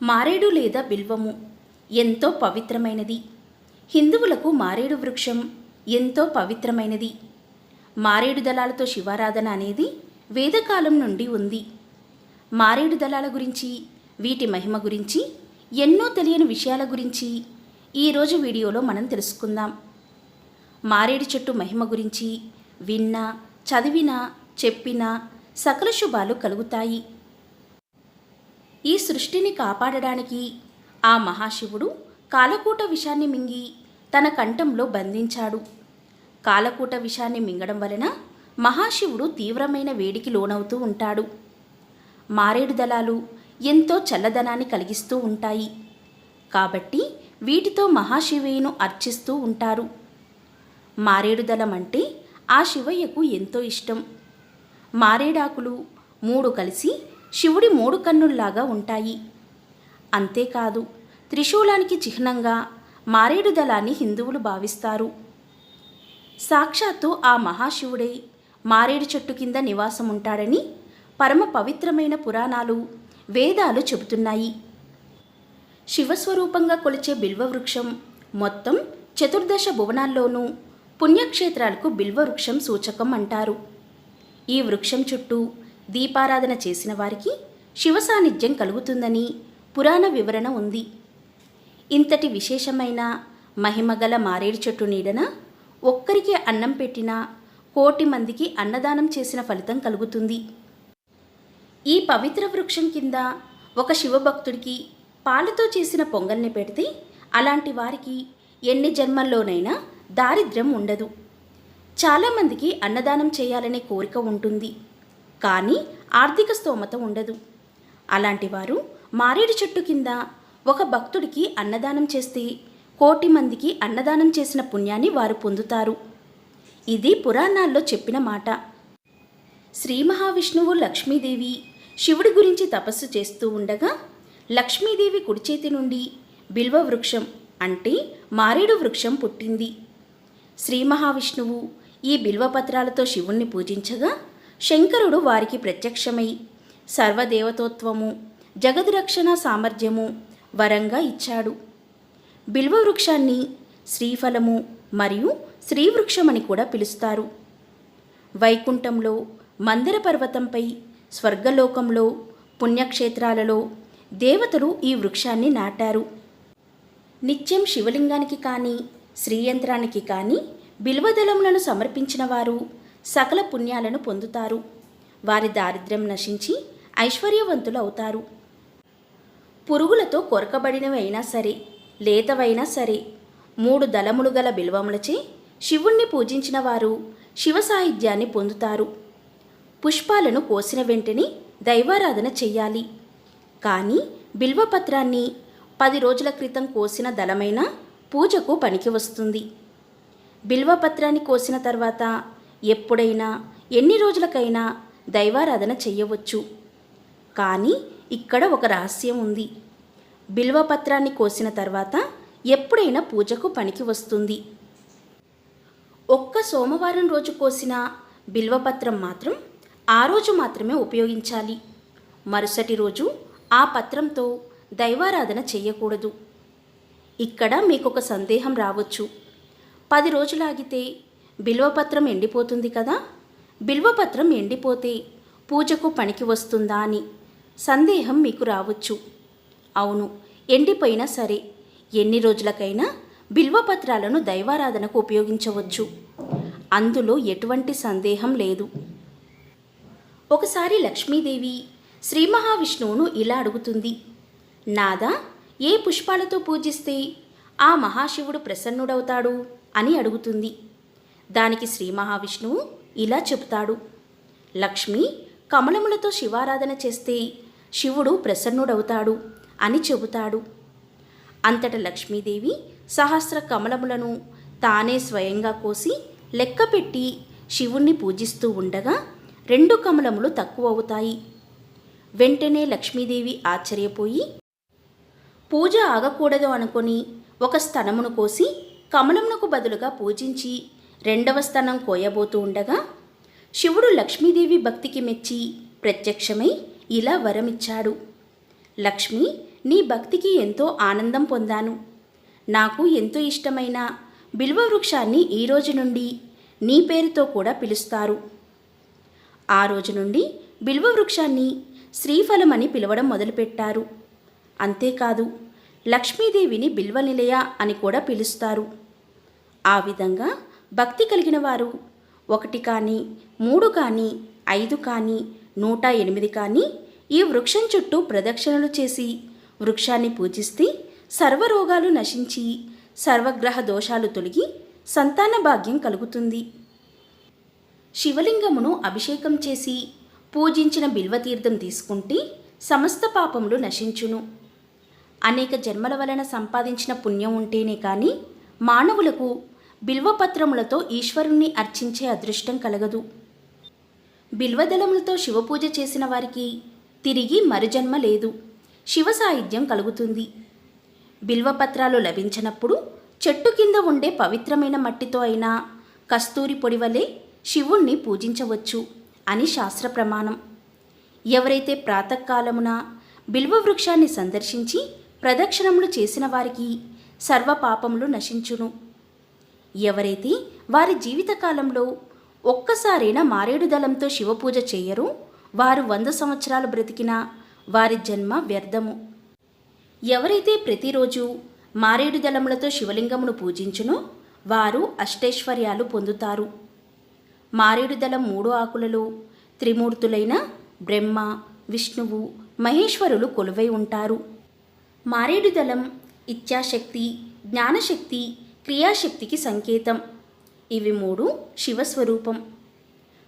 మారేడు లేదా బిల్వము ఎంతో పవిత్రమైనది. హిందువులకు మారేడు వృక్షం ఎంతో పవిత్రమైనది. మారేడు దళాలతో శివారాధన అనేది వేదకాలం నుండి ఉంది. మారేడు దళాల గురించి, వీటి మహిమ గురించి, ఎన్నో తెలియని విషయాల గురించి ఈరోజు వీడియోలో మనం తెలుసుకుందాం. మారేడు చెట్టు మహిమ గురించి విన్నా, చదివినా, చెప్పినా సకల శుభాలు కలుగుతాయి. ఈ సృష్టిని కాపాడడానికి ఆ మహాశివుడు కాలకూట విషాన్ని మింగి తన కంఠంలో బంధించాడు. కాలకూట విషాన్ని మింగడం వలన మహాశివుడు తీవ్రమైన వేడికి లోనవుతూ ఉంటాడు. మారేడు దళాలు ఎంతో చల్లదనాన్ని కలిగిస్తూ ఉంటాయి. కాబట్టి వీటితో మహాశివయ్యను అర్చిస్తూ ఉంటారు. మారేడు దళం అంటే ఆ శివయ్యకు ఎంతో ఇష్టం. మారేడాకులు 3 కలిసి శివుడి 3 కన్నుల్లాగా ఉంటాయి. అంతేకాదు, త్రిశూలానికి చిహ్నంగా మారేడు దళాన్ని హిందువులు భావిస్తారు. సాక్షాత్తు ఆ మహాశివుడే మారేడు చెట్టు కింద నివాసం ఉంటాడని పరమ పవిత్రమైన పురాణాలు, వేదాలు చెబుతున్నాయి. శివస్వరూపంగా కొలిచే బిల్వవృక్షం మొత్తం 14 భువనాల్లోనూ పుణ్యక్షేత్రాలకు బిల్వవృక్షం సూచకం అంటారు. ఈ వృక్షం చుట్టూ దీపారాధన చేసిన వారికి శివ సాన్నిధ్యం కలుగుతుందని పురాణ వివరణ ఉంది. ఇంతటి విశేషమైన మహిమగల మారేడు చెట్టు నీడన ఒక్కరికి అన్నం పెట్టినా 1,000,000 మందికి అన్నదానం చేసిన ఫలితం కలుగుతుంది. ఈ పవిత్ర వృక్షం కింద ఒక శివభక్తుడికి పాలతో చేసిన పొంగల్ని పెడితే అలాంటి వారికి ఎన్ని జన్మల్లోనైనా దారిద్ర్యం ఉండదు. చాలామందికి అన్నదానం చేయాలనే కోరిక ఉంటుంది, కానీ ఆర్థిక స్తోమత ఉండదు. అలాంటి వారు మారేడు చెట్టు కింద ఒక భక్తుడికి అన్నదానం చేస్తే 1,000,000 మందికి అన్నదానం చేసిన పుణ్యాన్ని వారు పొందుతారు. ఇది పురాణాల్లో చెప్పిన మాట. శ్రీ మహావిష్ణువు లక్ష్మీదేవి శివుడి గురించి తపస్సు చేస్తూ ఉండగా లక్ష్మీదేవి కుడి చేతి నుండి బిల్వ వృక్షం అంటే మారేడు వృక్షం పుట్టింది. శ్రీ మహావిష్ణువు ఈ బిల్వపత్రాలతో శివుణ్ణి పూజించగా శంకరుడు వారికి ప్రత్యక్షమై సర్వదేవతోత్వము, జగద్రక్షణ సామర్థ్యము వరంగా ఇచ్చాడు. బిల్వవృక్షాన్ని శ్రీఫలము మరియు శ్రీవృక్షమని కూడా పిలుస్తారు. వైకుంఠంలో, మందర పర్వతంపై, స్వర్గలోకంలో, పుణ్యక్షేత్రాలలో దేవతలు ఈ వృక్షాన్ని నాటారు. నిత్యం శివలింగానికి కానీ, శ్రీయంత్రానికి కానీ బిల్వదళములను సమర్పించిన వారు సకల పుణ్యాలను పొందుతారు. వారి దారిద్ర్యం నశించి ఐశ్వర్యవంతులు అవుతారు. పురుగులతో కొరకబడినవైనా సరే, లేతవైనా సరే 3 దళములు గల బిల్వములచే శివుణ్ణి పూజించిన వారు శివ సాహిత్యాన్ని పొందుతారు. పుష్పాలను కోసిన వెంటనే దైవారాధన చెయ్యాలి. కానీ బిల్వపత్రాన్ని 10 రోజుల క్రితం కోసిన దళమైనా పూజకు పనికి వస్తుంది. బిల్వపత్రాన్ని కోసిన తర్వాత ఎప్పుడైనా, ఎన్ని రోజులకైనా దైవారాధన చెయ్యవచ్చు. కానీ ఇక్కడ ఒక రహస్యం ఉంది. బిల్వపత్రాన్ని కోసిన తర్వాత ఎప్పుడైనా పూజకు పనికి వస్తుంది. ఒక్క సోమవారం రోజు కోసిన బిల్వపత్రం మాత్రం ఆ రోజు మాత్రమే ఉపయోగించాలి. మరుసటి రోజు ఆ పత్రంతో దైవారాధన చెయ్యకూడదు. ఇక్కడ మీకొక సందేహం రావచ్చు. 10 రోజులు ఆగితే బిల్వపత్రం ఎండిపోతుంది కదా, బిల్వపత్రం ఎండిపోతే పూజకు పనికి వస్తుందా అని సందేహం మీకు రావచ్చు. అవును, ఎండిపోయినా సరే ఎన్ని రోజులకైనా బిల్వపత్రాలను దైవారాధనకు ఉపయోగించవచ్చు. అందులో ఎటువంటి సందేహం లేదు. ఒకసారి లక్ష్మీదేవి శ్రీ మహావిష్ణువును ఇలా అడుగుతుంది. నాదా, ఏ పుష్పాలతో పూజిస్తే ఆ మహాశివుడు ప్రసన్నుడవుతాడు అని అడుగుతుంది. దానికి శ్రీ మహావిష్ణువు ఇలా చెబుతాడు. లక్ష్మి, కమలములతో శివారాధన చేస్తే శివుడు ప్రసన్నుడవుతాడు అని చెబుతాడు. అంతట లక్ష్మీదేవి సహస్ర కమలములను తానే స్వయంగా కోసి లెక్కపెట్టి శివుణ్ణి పూజిస్తూ ఉండగా 2 కమలములు తక్కువ అవుతాయి. వెంటనే లక్ష్మీదేవి ఆశ్చర్యపోయి పూజ ఆగకూడదు అనుకొని ఒక స్తనమును కోసి కమలమునకు బదులుగా పూజించి 2వ స్తనం కోయబోతూ ఉండగా శివుడు లక్ష్మీదేవి భక్తికి మెచ్చి ప్రత్యక్షమై ఇలా వరమిచ్చాడు. లక్ష్మి, నీ భక్తికి ఎంతో ఆనందం పొందాను. నాకు ఎంతో ఇష్టమైన బిల్వ వృక్షాన్ని ఈ రోజు నుండి నీ పేరుతో కూడా పిలుస్తారు. ఆ రోజు నుండి బిల్వ వృక్షాన్ని శ్రీఫలమని పిలవడం మొదలుపెట్టారు. అంతేకాదు లక్ష్మీదేవిని బిల్వనిలయ అని కూడా పిలుస్తారు. ఆ విధంగా భక్తి కలిగిన వారు 1 కానీ 3 కానీ 5 కానీ 108 కానీ ఈ వృక్షం చుట్టూ ప్రదక్షిణలు చేసి వృక్షాన్ని పూజిస్తే సర్వరోగాలు నశించి సర్వగ్రహ దోషాలు తొలగి సంతాన భాగ్యం కలుగుతుంది. శివలింగమును అభిషేకం చేసి పూజించిన బిల్వతీర్థం తీసుకుంటే సమస్త పాపములు నశించును. అనేక జన్మల వలన సంపాదించిన పుణ్యం ఉంటేనే కానీ మానవులకు బిల్వపత్రములతో ఈశ్వరుణ్ణి అర్చించే అదృష్టం కలగదు. బిల్వదళములతో శివపూజ చేసిన వారికి తిరిగి మరుజన్మ లేదు, శివ సాయుధ్యం కలుగుతుంది. బిల్వపత్రాలు లభించినప్పుడు చెట్టు కింద ఉండే పవిత్రమైన మట్టితో అయినా కస్తూరి పొడి వలె శివుణ్ణి పూజించవచ్చు అని శాస్త్ర ప్రమాణం. ఎవరైతే ప్రాతకాలమున బిల్వ వృక్షాన్ని సందర్శించి ప్రదక్షిణములు చేసిన వారికి సర్వ పాపములు నశించును. ఎవరైతే వారి జీవితకాలంలో ఒక్కసారైనా మారేడు దళంతో శివపూజ చేయరో వారు 100 సంవత్సరాలు బ్రతికినా వారి జన్మ వ్యర్థము. ఎవరైతే ప్రతిరోజు మారేడు దళములతో శివలింగమును పూజించునో వారు అష్టైశ్వర్యాలు పొందుతారు. మారేడు దళం 3 ఆకులలో త్రిమూర్తులైన బ్రహ్మ, విష్ణువు, మహేశ్వరులు కొలువై ఉంటారు. మారేడు దళం ఇచ్ఛాశక్తి, జ్ఞానశక్తి, క్రియాశక్తికి సంకేతం. ఇవి 3 శివస్వరూపం.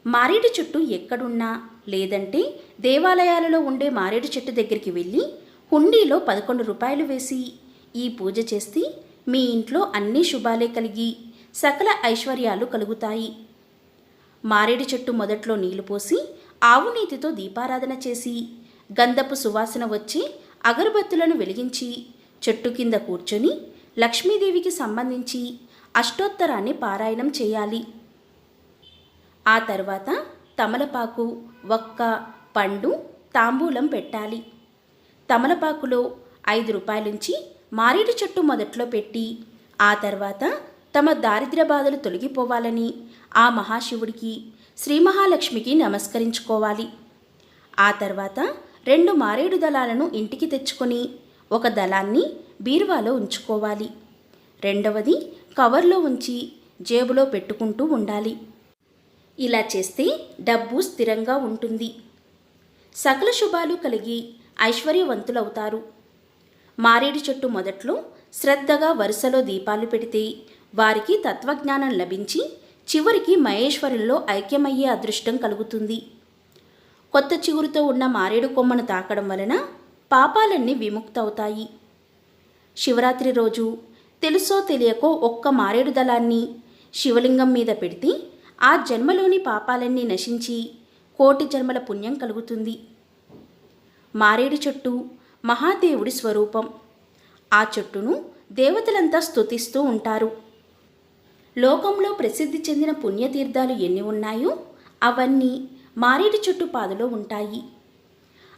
మారేడు చెట్టు ఎక్కడున్నా లేదంటే దేవాలయాలలో ఉండే మారేడు చెట్టు దగ్గరికి వెళ్ళి హుండీలో 11 రూపాయలు వేసి ఈ పూజ చేస్తే మీ ఇంట్లో అన్ని శుభాలే కలిగి సకల ఐశ్వర్యాలు కలుగుతాయి. మారేడు చెట్టు మొదట్లో నీళ్లు పోసి ఆవు నీతితో దీపారాధన చేసి గంధపు సువాసన వచ్చి అగరబత్తులను వెలిగించి చెట్టు కింద కూర్చొని లక్ష్మీదేవికి సంబంధించి అష్టోత్తరాన్ని పారాయణం చేయాలి. ఆ తర్వాత తమలపాకు, వక్క, పండు, తాంబూలం పెట్టాలి. తమలపాకులో 5 రూపాయలుంచి మారేడు చెట్టు మొదట్లో పెట్టి ఆ తర్వాత తమ దారిద్ర్య బాధలు తొలగిపోవాలని ఆ మహాశివుడికి, శ్రీ మహాలక్ష్మికి నమస్కరించుకోవాలి. ఆ తర్వాత 2 మారేడు దళాలను ఇంటికి తెచ్చుకొని ఒక దళాన్ని బీరువాలో ఉంచుకోవాలి. రెండవది కవర్లో ఉంచి జేబులో పెట్టుకుంటూ ఉండాలి. ఇలా చేస్తే డబ్బు స్థిరంగా ఉంటుంది. సకల శుభాలు కలిగి ఐశ్వర్యవంతులవుతారు. మారేడు చెట్టు మొదట్లో శ్రద్ధగా వరుసలో దీపాలు పెడితే వారికి తత్వజ్ఞానం లభించి చివరికి మహేశ్వరుల్లో ఐక్యమయ్యే అదృష్టం కలుగుతుంది. కొత్త చిగురుతో ఉన్న మారేడు కొమ్మను తాకడం వలన పాపాలన్నీ విముక్తవుతాయి. శివరాత్రి రోజు తెలుసో తెలియకో ఒక్క మారేడు దళాన్ని శివలింగం మీద పెడితే ఆ జన్మలోని పాపాలన్నీ నశించి 1,000,000 జన్మల పుణ్యం కలుగుతుంది. మారేడు చెట్టు మహాదేవుడి స్వరూపం. ఆ చెట్టును దేవతలంతా స్తుతిస్తూ ఉంటారు. లోకంలో ప్రసిద్ధి చెందిన పుణ్యతీర్థాలు ఎన్ని ఉన్నాయో అవన్నీ మారేడు చెట్టు పాదులో ఉంటాయి.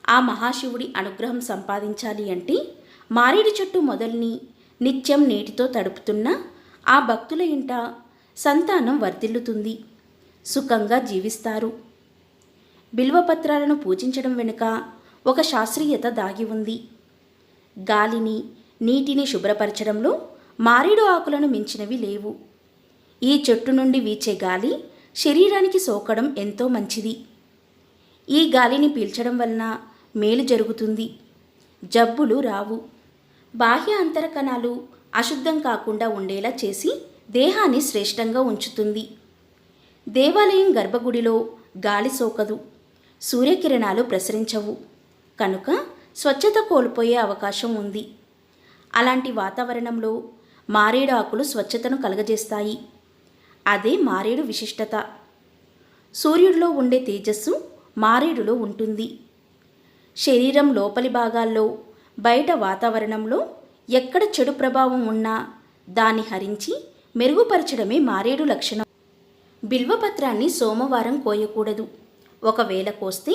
ఆ మహాశివుడి అనుగ్రహం సంపాదించాలి అంటే మారేడు చెట్టు మొదల్ని నిత్యం నీటితో తడుపుతున్న ఆ భక్తుల ఇంట సంతానం వర్ధిల్లుతుంది, సుఖంగా జీవిస్తారు. బిల్వపత్రాలను పూజించడం వెనుక ఒక శాస్త్రీయత దాగి ఉంది. గాలిని, నీటిని శుభ్రపరచడంలో మారేడు ఆకులను మించినవి లేవు. ఈ చెట్టు నుండి వీచే గాలి శరీరానికి సోకడం ఎంతో మంచిది. ఈ గాలిని పీల్చడం వలన మేలు జరుగుతుంది, జబ్బులు రావు. బాహ్య అంతర కణాలు అశుద్ధం కాకుండా ఉండేలా చేసి దేహాన్ని శ్రేష్టంగా ఉంచుతుంది. దేవాలయం గర్భగుడిలో గాలి సోకదు, సూర్యకిరణాలు ప్రసరించవు, కనుక స్వచ్ఛత కోల్పోయే అవకాశం ఉంది. అలాంటి వాతావరణంలో మారేడు ఆకులు స్వచ్ఛతను కలగజేస్తాయి. అదే మారేడు విశిష్టత. సూర్యుడిలో ఉండే తేజస్సు మారేడులో ఉంటుంది. శరీరం లోపలి భాగాల్లో, బయట వాతావరణంలో ఎక్కడ చెడు ప్రభావం ఉన్నా దాన్ని హరించి మెరుగుపరచడమే మారేడు లక్షణం. బిల్వపత్రాన్ని సోమవారం కోయకూడదు. ఒకవేళ కోస్తే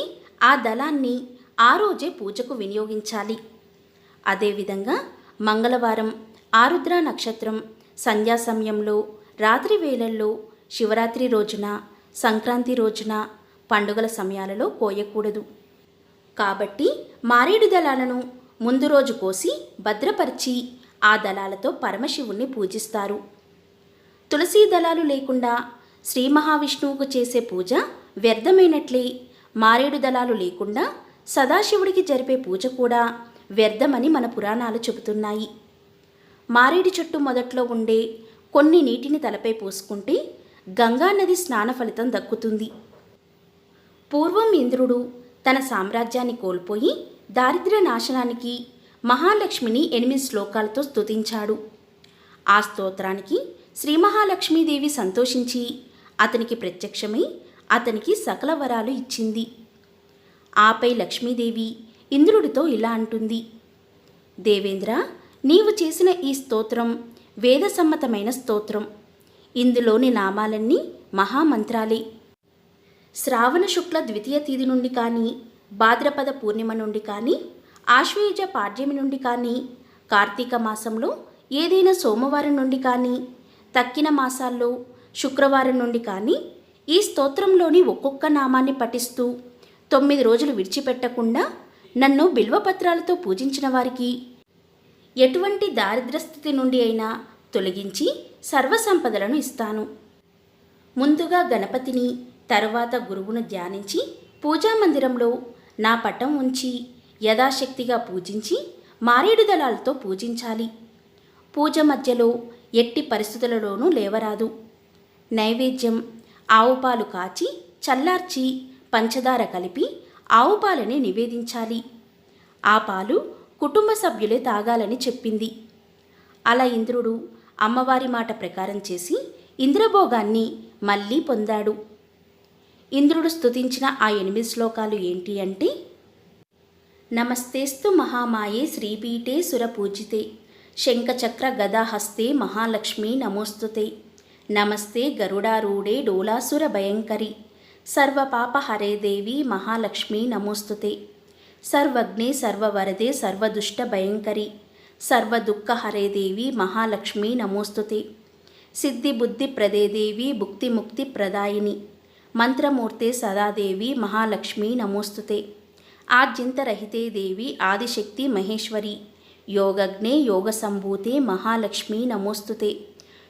ఆ దళాన్ని ఆ రోజే పూజకు వినియోగించాలి. అదేవిధంగా మంగళవారం, ఆరుద్ర నక్షత్రం, సంధ్యా సమయంలో, రాత్రి వేళల్లో, శివరాత్రి రోజున, సంక్రాంతి రోజున, పండుగల సమయాలలో కోయకూడదు. కాబట్టి మారేడు దళాలను ముందు రోజు కోసి భద్రపరిచి ఆ దళాలతో పరమశివుణ్ణి పూజిస్తారు. తులసీ దళాలు లేకుండా శ్రీ మహావిష్ణువుకు చేసే పూజ వ్యర్థమైనట్లే మారేడు దళాలు లేకుండా సదాశివుడికి జరిపే పూజ కూడా వ్యర్థమని మన పురాణాలు చెబుతున్నాయి. మారేడు చెట్టు మొదట్లో ఉండే కొన్ని నీటిని తలపై పోసుకుంటే గంగా నది స్నాన ఫలితం దక్కుతుంది. పూర్వం ఇంద్రుడు తన సామ్రాజ్యాన్ని కోల్పోయి దారిద్ర్య నాశనానికి మహాలక్ష్మిని 8 శ్లోకాలతో స్తుతించాడు. ఆ స్తోత్రానికి శ్రీ మహాలక్ష్మీదేవి సంతోషించి అతనికి ప్రత్యక్షమై అతనికి సకల వరాలు ఇచ్చింది. ఆపై లక్ష్మీదేవి ఇంద్రుడితో ఇలా అంటుంది: దేవేంద్ర, నీవు చేసిన ఈ స్తోత్రం వేదసమ్మతమైన స్తోత్రం. ఇందులోని నామాలన్నీ మహామంత్రాలే. శ్రావణ శుక్ల ద్వితీయ తేదీ నుండి కానీ, భాద్రపద పూర్ణిమ నుండి కానీ, ఆశ్వయుజ పాడ్యమి నుండి కానీ, కార్తీక మాసంలో ఏదైనా సోమవారం నుండి కానీ, తక్కిన మాసాల్లో శుక్రవారం నుండి కానీ ఈ స్తోత్రంలోని ఒక్కొక్క నామాన్ని పఠిస్తూ 9 రోజులు విడిచిపెట్టకుండా నన్ను బిల్వపత్రాలతో పూజించిన వారికి ఎటువంటి దారిద్ర్య స్థితి నుండి అయినా తొలగించి సర్వసంపదలను ఇస్తాను. ముందుగా గణపతిని, తరువాత గురువును ధ్యానించి పూజామందిరంలో నా పటం ఉంచి యథాశక్తిగా పూజించి మారేడు దళాలతో పూజించాలి. పూజ మధ్యలో ఎట్టి పరిస్థితులలోనూ లేవరాదు. నైవేద్యం ఆవు పాలు కాచి చల్లార్చి పంచదార కలిపి ఆవు పాలని నివేదించాలి. ఆ పాలు కుటుంబ సభ్యులే తాగాలని చెప్పింది. అలా ఇంద్రుడు అమ్మవారి మాట ప్రకారం చేసి ఇంద్రభోగాన్ని మళ్ళీ పొందాడు. ఇంద్రుడు స్తుతించిన ఆ 8 శ్లోకాలు ఏంటి అంటే: నమస్తేస్తు మహామాయే శ్రీపీఠే సురపూజితే శంఖచక్ర గదాహస్తే మహాలక్ష్మీ నమోస్తుతే నమస్తే గరుడారూఢే డోలాసుర భయంకరి సర్వపాపహరే దేవి మహాలక్ష్మీ నమోస్తుతే సర్వజ్ఞే సర్వవరదే సర్వదుష్ట భయంకరి సర్వదుఃఖహరే దేవి మహాలక్ష్మీ నమోస్తుతే సిద్ధిబుద్ధిప్రదే దేవి భుక్తిముక్తి ప్రదాయిని మంత్రమూర్తే సదాదేవి మహాలక్ష్మీ నమోస్తుతే ఆద్యంతరహితే దేవి ఆదిశక్తి మహేశ్వరి యోగజ్ఞే యోగసంభూతే మహాలక్ష్మీ నమోస్తుతే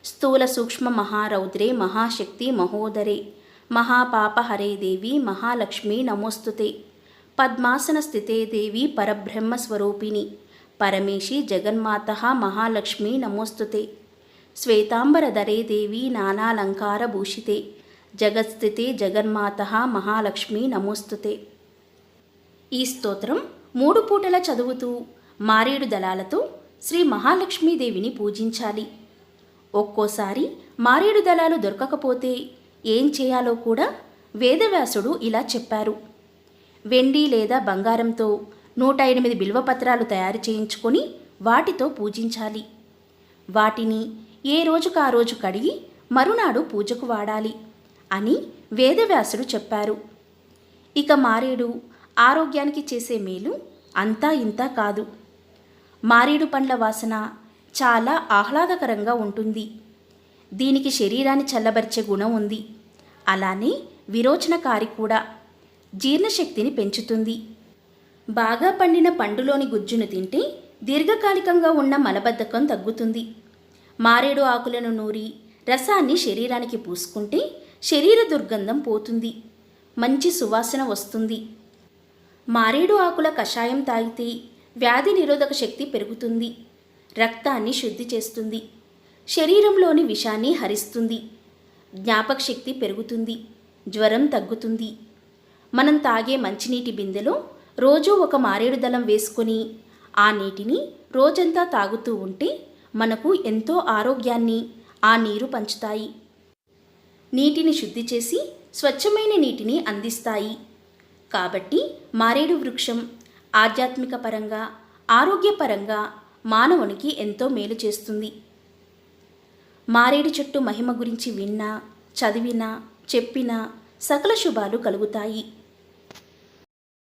స్థూల సూక్ష్మ మహారౌద్రే మహాశక్తి మహోదరే మహాపాపహరే దేవి మహాలక్ష్మీ నమోస్తుతే పద్మాసన స్థితే దేవి పరబ్రహ్మస్వరూపిణి పరమేశి జగన్మాత మహాలక్ష్మీ నమోస్తుతే శ్వేతాంబరధరే దేవి నానాలంకారభూషితే జగత్స్థితే జగన్మాత మహాలక్ష్మీ నమోస్తుతే. ఈ స్తోత్రం 3 పూటల చదువుతూ మారేడు దళాలతో శ్రీ మహాలక్ష్మీదేవిని పూజించాలి. ఒక్కోసారి మారేడు దళాలు దొరకకపోతే ఏం చేయాలో కూడా వేదవ్యాసుడు ఇలా చెప్పారు: వెండి లేదా బంగారంతో 108 బిల్వపత్రాలు తయారు చేయించుకొని వాటితో పూజించాలి. వాటిని ఏ రోజుకు ఆ రోజు కడిగి మరునాడు పూజకు వాడాలి అని వేదవ్యాసుడు చెప్పారు. ఇక మారేడు ఆరోగ్యానికి చేసే మేలు అంతా ఇంతా కాదు. మారేడు పండ్ల వాసన చాలా ఆహ్లాదకరంగా ఉంటుంది. దీనికి శరీరాన్ని చల్లబరిచే గుణం ఉంది. అలానే విరోచనకారి కూడా. జీర్ణశక్తిని పెంచుతుంది. బాగా పండిన పండులోని గుజ్జును తింటే దీర్ఘకాలికంగా ఉన్న మలబద్ధకం తగ్గుతుంది. మారేడు ఆకులను నూరి రసాన్ని శరీరానికి పూసుకుంటే శరీర దుర్గంధం పోతుంది. మంచి సువాసన వస్తుంది. మారేడు ఆకుల కషాయం తాగితే వ్యాధి నిరోధక శక్తి పెరుగుతుంది. రక్తాన్ని శుద్ధి చేస్తుంది. శరీరంలోని విషాన్ని హరిస్తుంది. జ్ఞాపక శక్తి పెరుగుతుంది. జ్వరం తగ్గుతుంది. మనం తాగే మంచినీటి బిందెలో రోజూ ఒక మారేడు దళం వేసుకొని ఆ నీటిని రోజంతా తాగుతూ ఉంటే మనకు ఎంతో ఆరోగ్యాన్ని ఆ నీరు పంచుతాయి. నీటిని శుద్ధి చేసి స్వచ్ఛమైన నీటిని అందిస్తాయి. కాబట్టి మారేడు వృక్షం ఆధ్యాత్మిక పరంగా, ఆరోగ్యపరంగా మానవునికి ఎంతో మేలు చేస్తుంది. మారేడు చెట్టు మహిమ గురించి విన్నా, చదివినా, చెప్పినా సకల శుభాలు కలుగుతాయి.